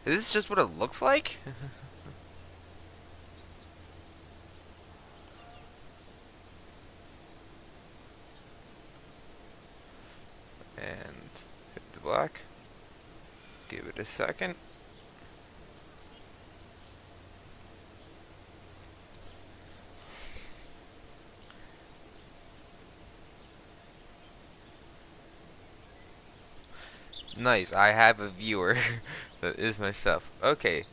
Is this just what it looks like? And hit the black. Give it a second. Nice, I have a viewer that is myself. Okay.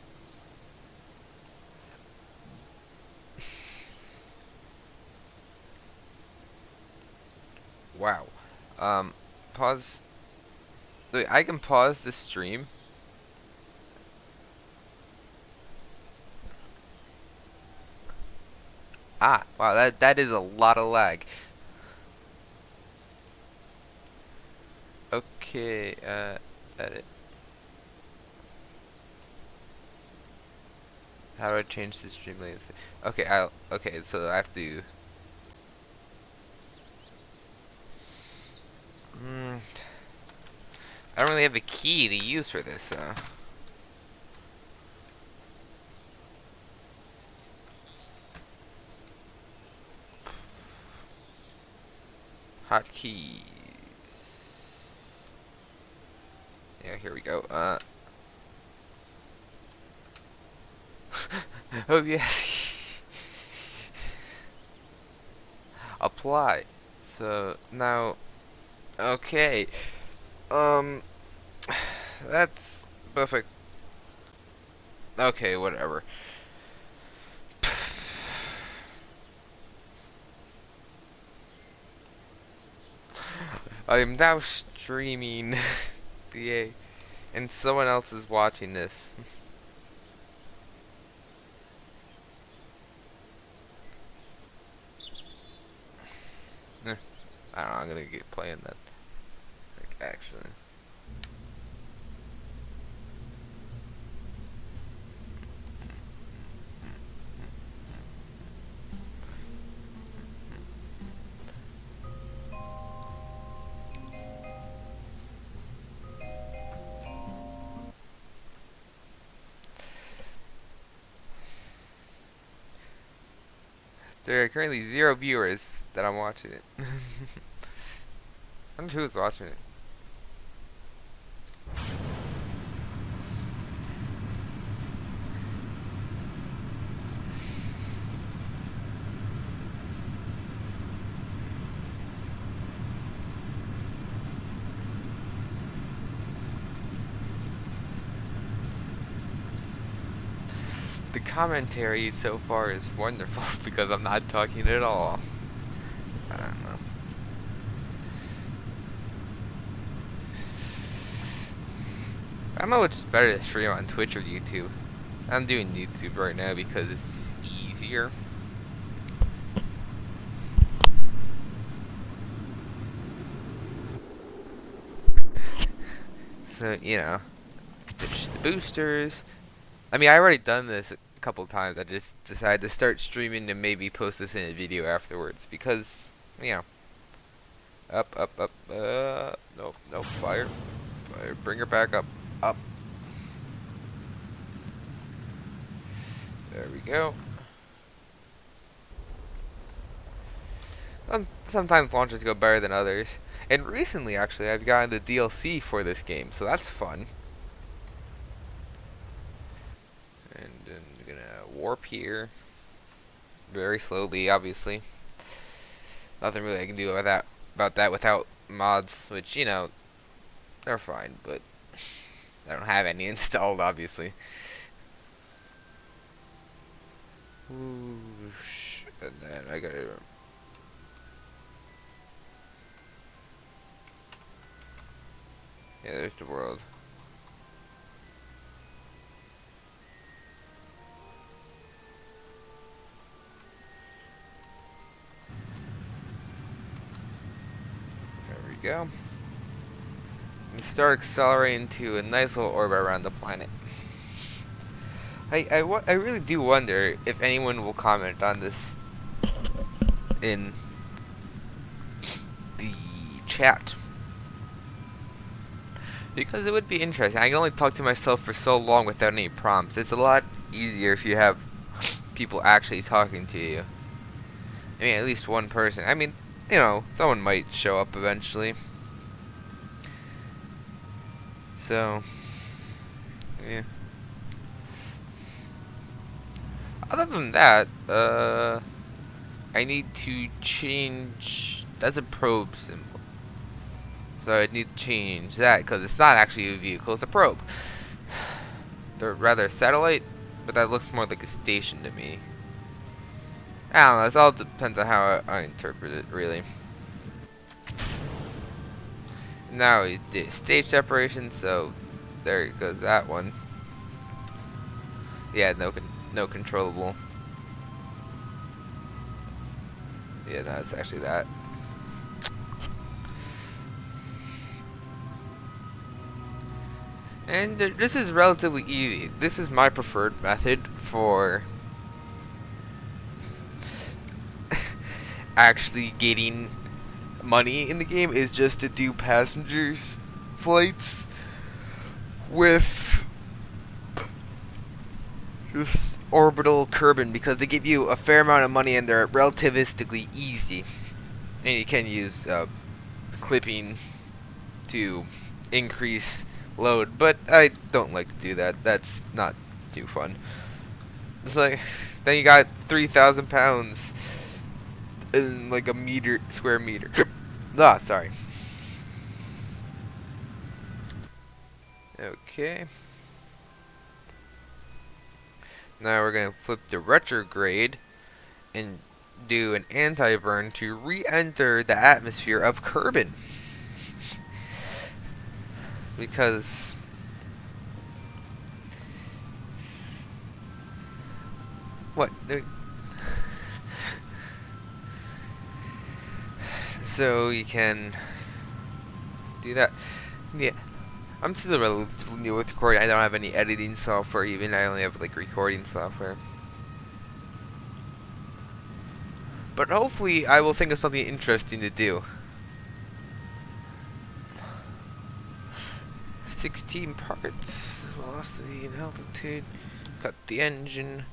Wow. Pause. Wait, I can pause the stream. Ah, wow, that is a lot of lag. Okay, edit. How do I change the stream latency? Okay, okay, so I have to. Hmm, I don't really have a key to use for this, so. Hotkey. Yeah, here we go. Oh yes. Apply. So now, okay. Um, that's perfect. Okay, whatever. I am now streaming the and someone else is watching this. I don't know, I'm gonna get playing that. Like, actually. There are currently 0 viewers that I'm watching it. I wonder who's watching it. The commentary so far is wonderful because I'm not talking at all. I don't know. I don't know which is better to stream on Twitch or YouTube. I'm doing YouTube right now because it's easier. So, you know, ditch the boosters. I mean, I already done this a couple times. I just decided to start streaming and maybe post this in a video afterwards because, you know, up, up, up. Nope, nope. Fire, fire. Bring her back up, up. There we go. Sometimes launches go better than others. And recently, actually, I've gotten the DLC for this game, so that's fun. And then we're gonna warp here. Very slowly, obviously. Nothing really I can do about that without mods, which, you know, they're fine, but I don't have any installed, obviously. Whoosh. And then I gotta... Yeah, there's the world. There we go. And start accelerating to a nice little orbit around the planet. I really do wonder if anyone will comment on this in the chat. Because it would be interesting. I can only talk to myself for so long without any prompts. It's a lot easier if you have people actually talking to you. I mean, at least one person. I mean, you know, someone might show up eventually. So, yeah. Other than that, I need to change. That's a probe symbol. So I need to change that because it's not actually a vehicle, it's a probe. They're rather a satellite, but that looks more like a station to me. I don't know, it all depends on how I interpret it, really. Now we do stage separation, so there goes that one. Yeah, no controllable. Yeah, no, it's actually that. And this is relatively easy. This is my preferred method for actually getting money in the game, is just to do passengers flights with just orbital Kerbin, because they give you a fair amount of money and they're relativistically easy. And you can use clipping to increase load, but I don't like to do that. That's not too fun. It's like, then you got 3,000 pounds in like a square meter. Ah, sorry. Okay. Now we're gonna flip to retrograde and do an anti-burn to re-enter the atmosphere of Kerbin. Because what? So you can do that. Yeah, I'm still relatively new with recording. I don't have any editing software even. I only have like recording software. But hopefully I will think of something interesting to do. 16 parts. Velocity and altitude. Cut the engine.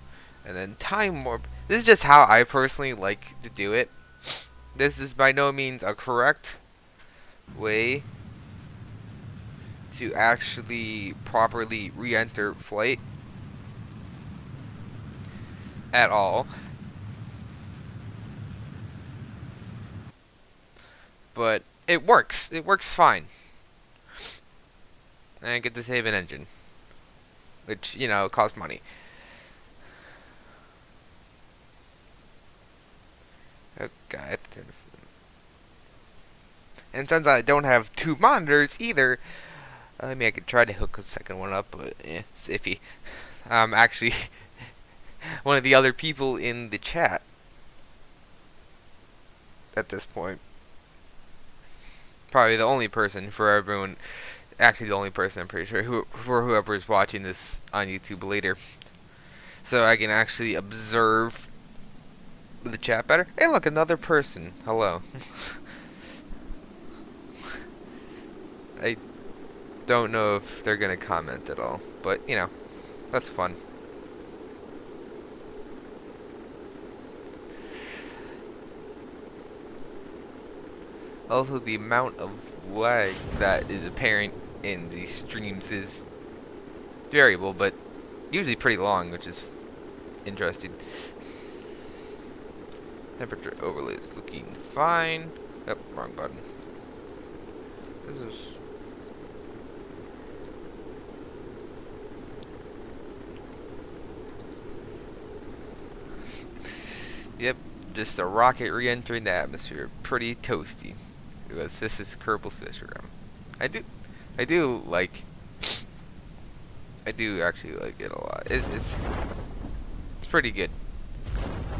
And then time warp. This is just how I personally like to do it. This is by no means a correct way to actually properly re-enter flight at all. But it works. It works fine. And I get to save an engine, which, you know, costs money. Okay. And since I don't have two monitors either, I mean, I could try to hook a second one up, but it's iffy. Actually, one of the other people in the chat at this point. Probably the only person for everyone. Actually, the only person, I'm pretty sure, for whoever is watching this on YouTube later. So I can actually observe the chat better. Hey, look, another person. Hello. I don't know if they're gonna comment at all, but you know, that's fun. Also, the amount of lag that is apparent in these streams is variable, but usually pretty long, which is interesting. Temperature overlay is looking fine. Yep, wrong button. This is... Yep, just a rocket re-entering the atmosphere. Pretty toasty. Because this is Kerbal Space Program. I do actually like it a lot. It's pretty good.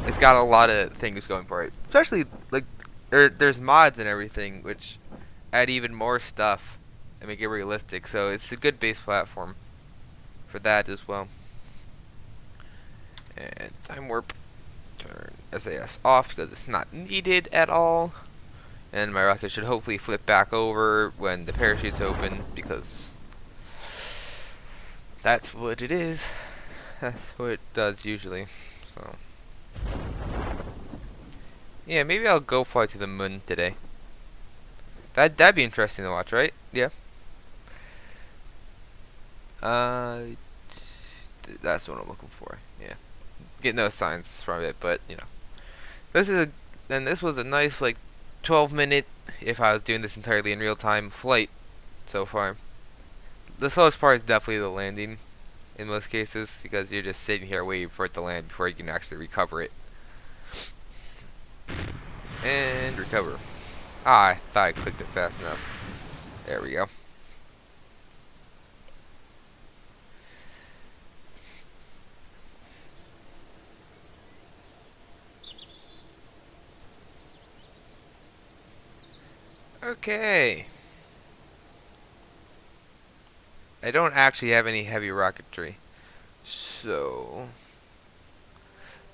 It's got a lot of things going for it. Especially, like, there's mods and everything, which add even more stuff and make it realistic. So it's a good base platform for that as well. And time warp. Turn SAS off because it's not needed at all. And my rocket should hopefully flip back over when the parachute's open, because That's what it is. That's what it does usually. So yeah, maybe I'll go fly to the moon today. That'd be interesting to watch, right? Yeah. Uh, that's what I'm looking for. Yeah. Get no signs from it, but you know, this is and this was a nice like 12-minute, if I was doing this entirely in real time, flight so far. The slowest part is definitely the landing in most cases because you're just sitting here waiting for it to land before you can actually recover it. And recover. Ah, I thought I clicked it fast enough. There we go. Okay. I don't actually have any heavy rocketry. So,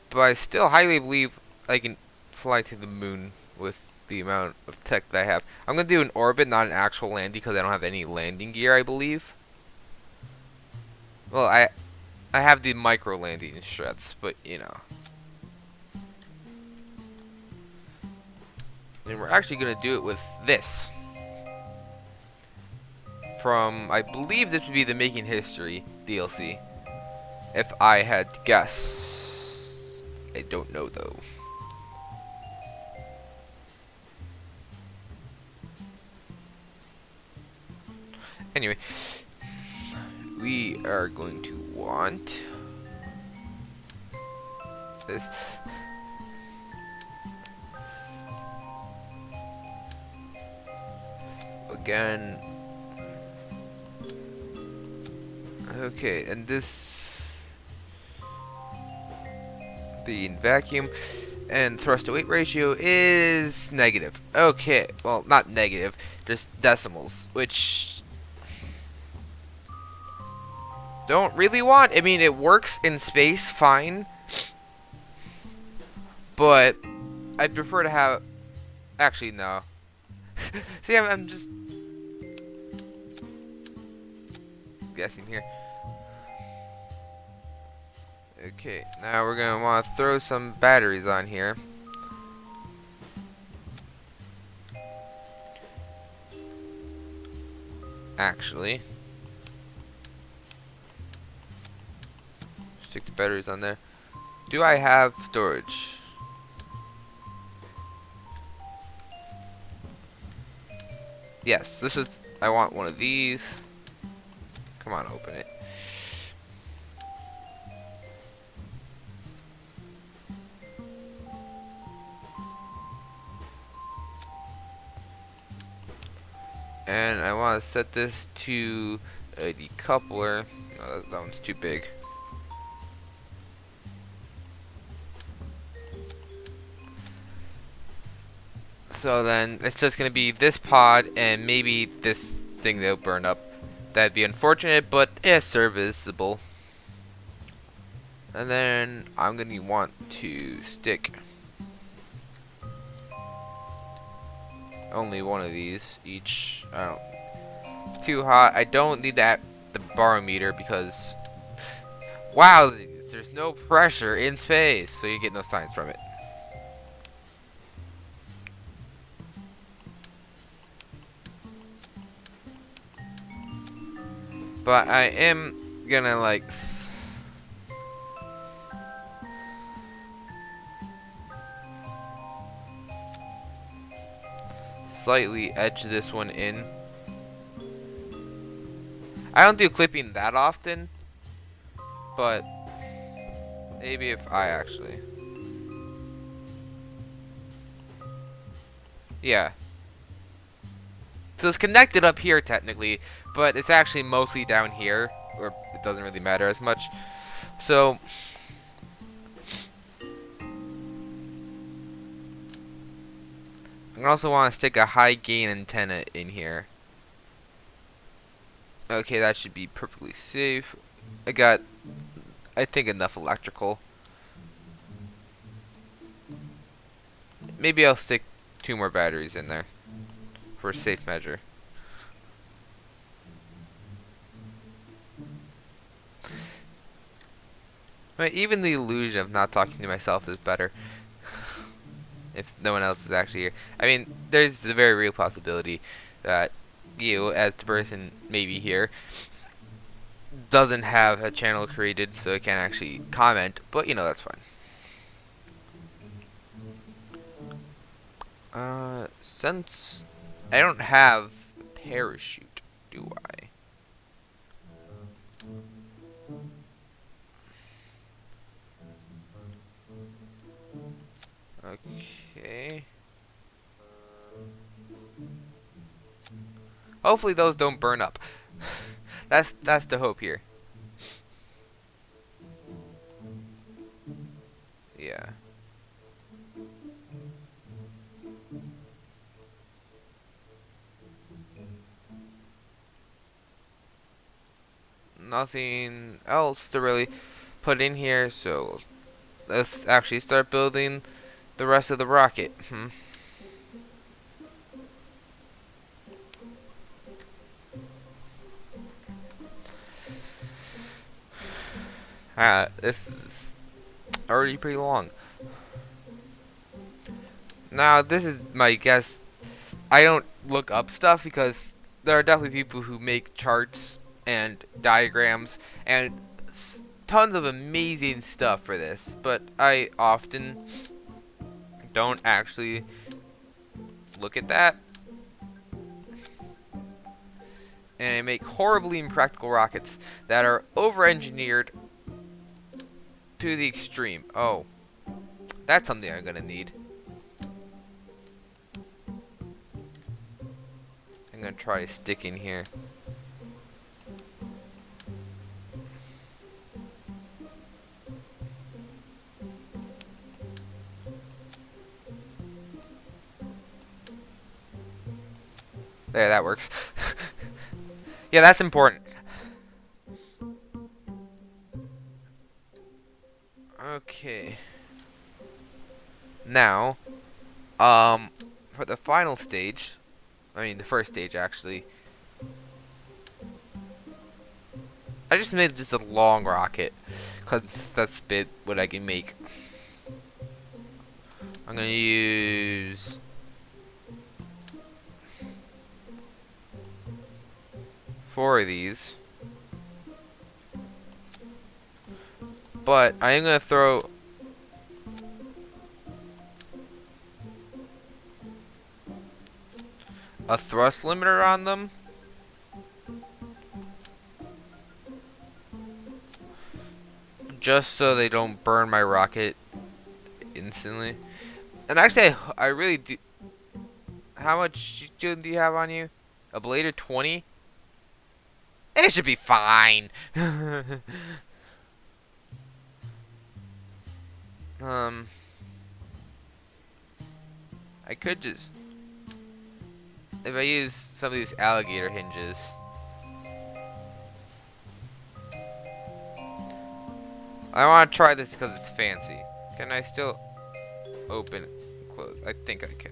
but I still highly believe I can fly to the moon with the amount of tech that I have. I'm gonna do an orbit, not an actual landing, because I don't have any landing gear, I believe. Well, I have the micro landing shreds, but you know. And we're actually gonna do it with this. From, I believe this would be the Making History DLC. If I had to guess. I don't know though. Anyway, we are going to want this. Again. Okay, and this the vacuum and thrust to weight ratio is negative. Okay, well, not negative, just decimals, which don't really want. I mean, it works in space fine, but I'd prefer to have. Actually, no. See, I'm just guessing here. Okay, now we're gonna want to throw some batteries on here. Actually, stick the batteries on there. Do I have storage? Yes, this is. I want one of these. Come on, open it. And I want to set this to a decoupler. No, that one's too big. So then it's just going to be this pod and maybe this thing that'll burn up. That'd be unfortunate, but it's serviceable. And then I'm going to want to stick only one of these each. I don't too hot. I don't need that the barometer because wow, there's no pressure in space, so you get no signs from it. But I am gonna like slightly edge this one in. I don't do clipping that often, but maybe if I actually. Yeah. So it's connected up here technically, but it's actually mostly down here, or it doesn't really matter as much. So I also want to stick a high gain antenna in here. Okay, that should be perfectly safe. I got, I think, enough electrical. Maybe I'll stick 2 more batteries in there for a safe measure. Right, even the illusion of not talking to myself is better if no one else is actually here. I mean, there's the very real possibility that you, as the person maybe here, doesn't have a channel created so it can't actually comment, but you know, that's fine. Since I don't have a parachute, do I? Okay. Hopefully those don't burn up. That's the hope here. Yeah. Nothing else to really put in here, so let's actually start building the rest of the rocket. This is already pretty long. Now, this is my guess. I don't look up stuff because there are definitely people who make charts and diagrams and tons of amazing stuff for this, but I often don't actually look at that. And I make horribly impractical rockets that are over-engineered to the extreme. Oh, that's something I'm gonna need. I'm gonna try to stick in here. There, that works. Yeah, that's important. Okay. Now, for the final stage, I mean the first stage actually, I just made just a long rocket, cause that's bit what I can make. I'm gonna use four of these, but I am gonna throw a thrust limiter on them. Just so they don't burn my rocket instantly. And actually, I really do. How much do you have on you? A blade of 20? It should be fine. um, I could just, if I use some of these alligator hinges. I want to try this because it's fancy. Can I still open and close? I think I can.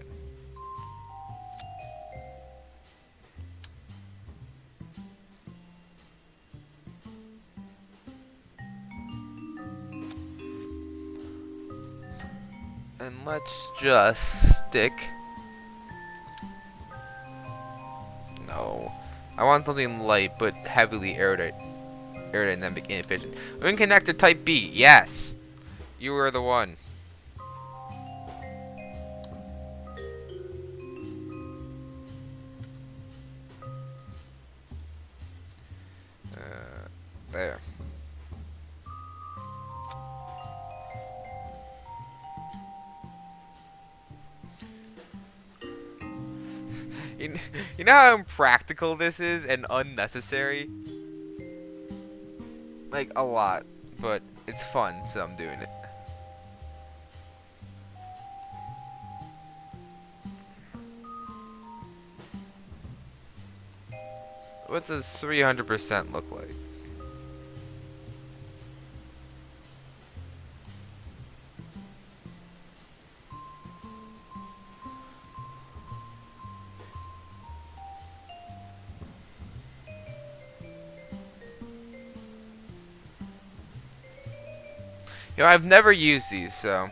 And let's just stick. No. I want something light but heavily aerodynamic inefficient. Wing connector type B. Yes. You were the one. There. You, you know how impractical this is and unnecessary? Like, a lot. But it's fun, so I'm doing it. What does 300% look like? You know, I've never used these, so.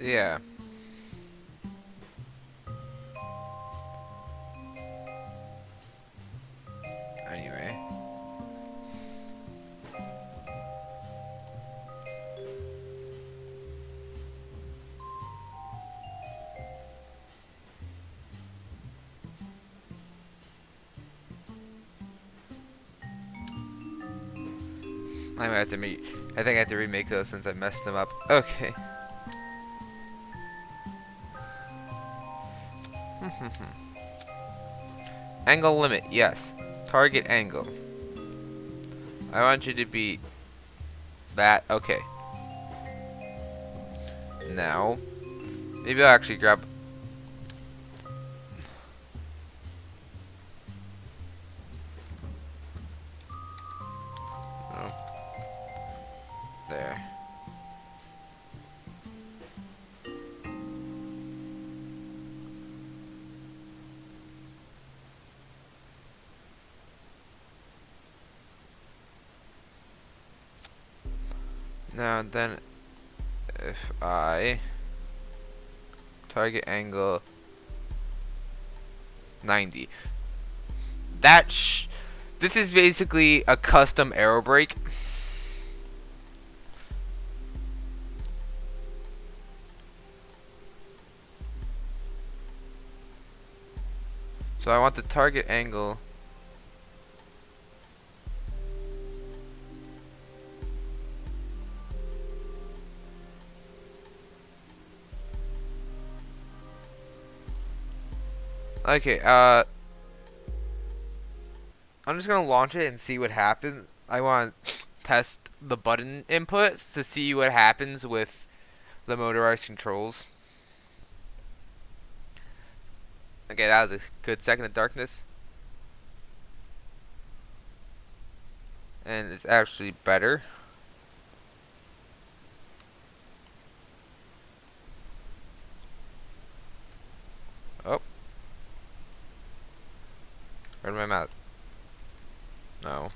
Yeah. Anyway. I might have to I think I have to remake those since I messed them up. Okay. Angle limit, yes. Target angle. I want you to be that. Okay. Now, maybe I'll actually grab. Oh, there. Now then, if I target angle 90, this is basically a custom arrow brake. So I want the target angle. Okay, I'm just gonna launch it and see what happens. I want to test the button input to see what happens with the motorized controls. Okay, that was a good second of darkness. And it's actually better. Oh. Where'd my mouse? No.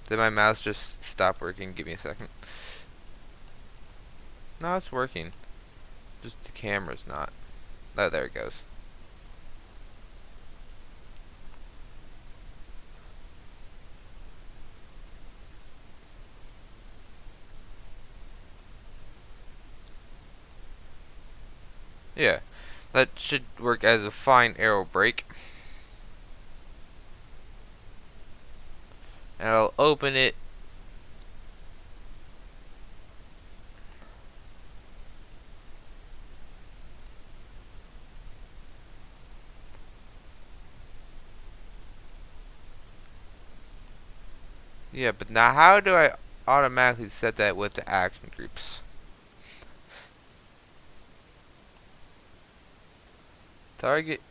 Did my mouse just stop working? Give me a second. No, it's working. Just the camera's not. Oh, there it goes. Yeah. That should work as a fine arrow brake. And I'll open it. Yeah, but now how do I automatically set that with the action groups? Target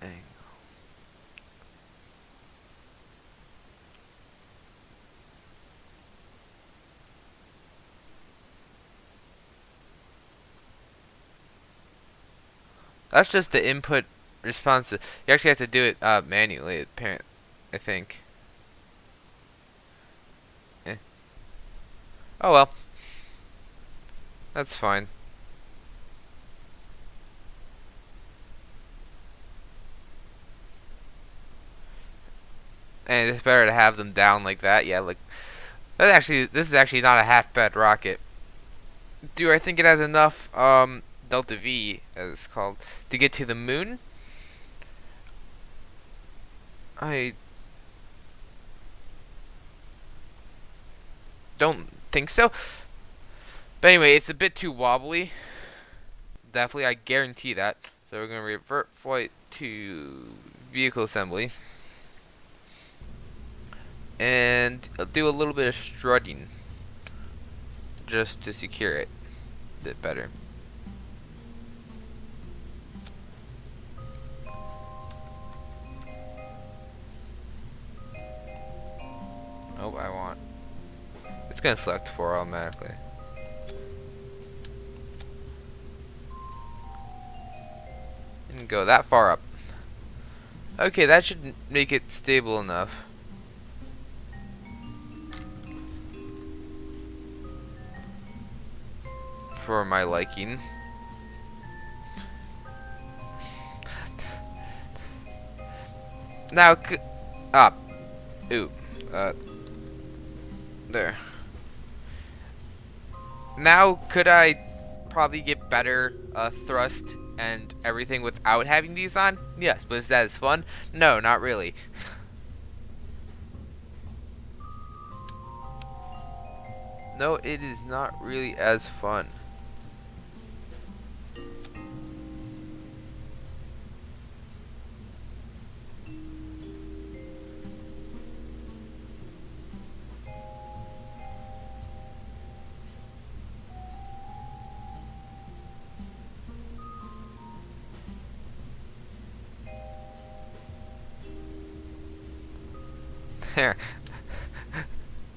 angle. That's just the input response. You actually have to do it manually, apparently, I think. Eh. Oh well. That's fine. And it's better to have them down like that. Yeah, like this is actually not a half bad rocket. Do I think it has enough Delta V, as it's called, to get to the moon? I don't think so. But anyway, it's a bit too wobbly. Definitely, I guarantee that. So we're gonna revert flight to vehicle assembly. And do a little bit of strutting. just to secure it a bit better. Oh, I want. It's gonna select 4 automatically. And go that far up. Okay, that should make it stable enough. For my liking. Now, up. Ooh. There. Now, could I probably get better thrust and everything without having these on? Yes, but is that as fun? No, not really. No, it is not really as fun. There.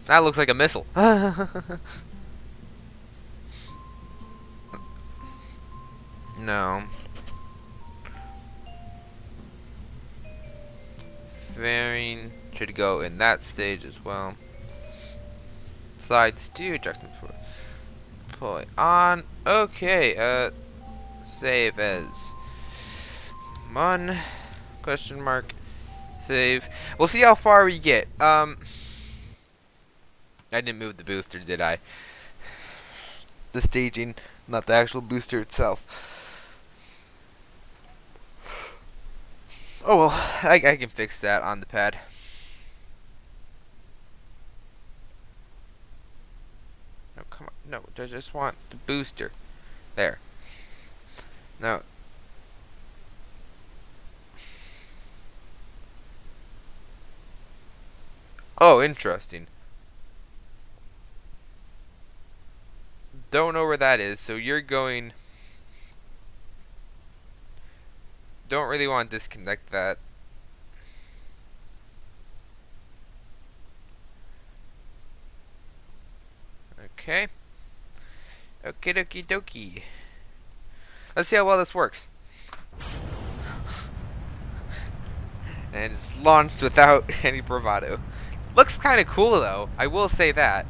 That looks like a missile. No. Fairing should go in that stage as well. Sides 2, adjustment for pulling on. Okay, save as Mun, question mark, save. We'll see how far we get. I didn't move the booster, did I? The staging, not the actual booster itself. Oh well, I can fix that on the pad. No, come on. No, I just want the booster. There. Now. Oh, interesting. Don't know where that is, so you're going. Don't really want to disconnect that. Okay. Okie dokie dokie. Let's see how well this works. And it's launched without any bravado. Looks kind of cool though, I will say that.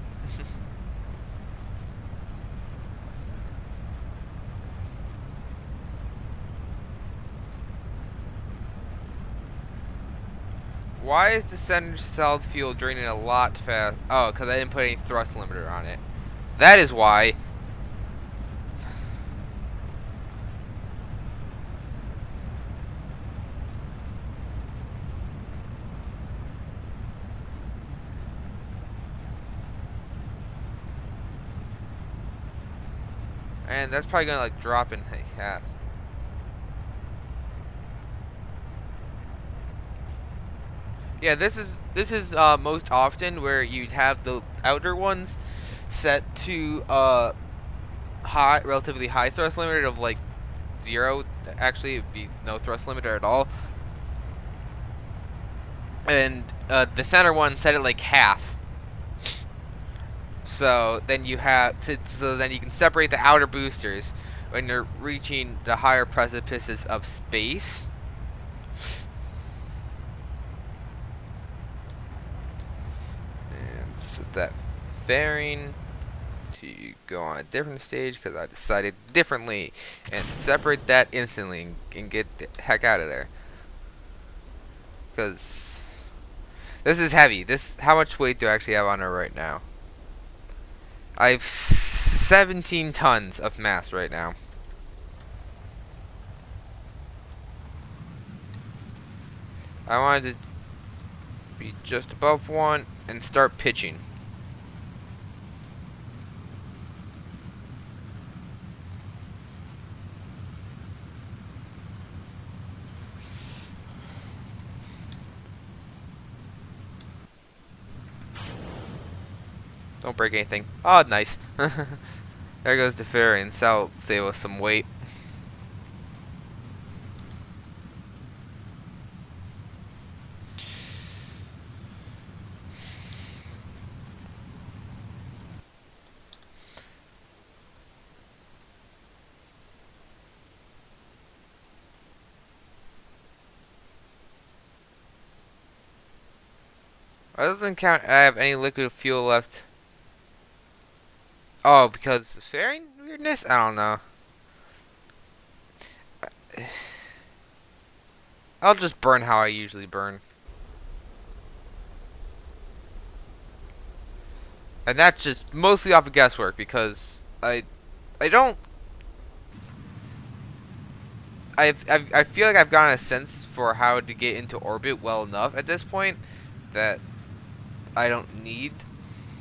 Why is the center south fuel draining a lot fast? Oh, because I didn't put any thrust limiter on it. That is why. And that's probably gonna like drop in like half. Yeah, this is most often where you'd have the outer ones set to high, relatively high thrust limiter of like 0. Actually, it'd be no thrust limiter at all. And the center one set it like half. So then you have so then you can separate the outer boosters when you're reaching the higher precipices of space. And set that fairing to go on a different stage because I decided differently, and separate that instantly and get the heck out of there. Because this is heavy. How much weight do I actually have on her right now? I have 17 tons of mass right now. I wanted to be just above 1 and start pitching. Don't break anything. Oh, nice. There goes the fairings. That'll save us some weight. That doesn't count. I have any liquid fuel left. Oh, because the fairing weirdness? I don't know. I'll just burn how I usually burn. And that's just mostly off of guesswork because I don't I feel like I've gotten a sense for how to get into orbit well enough at this point that I don't need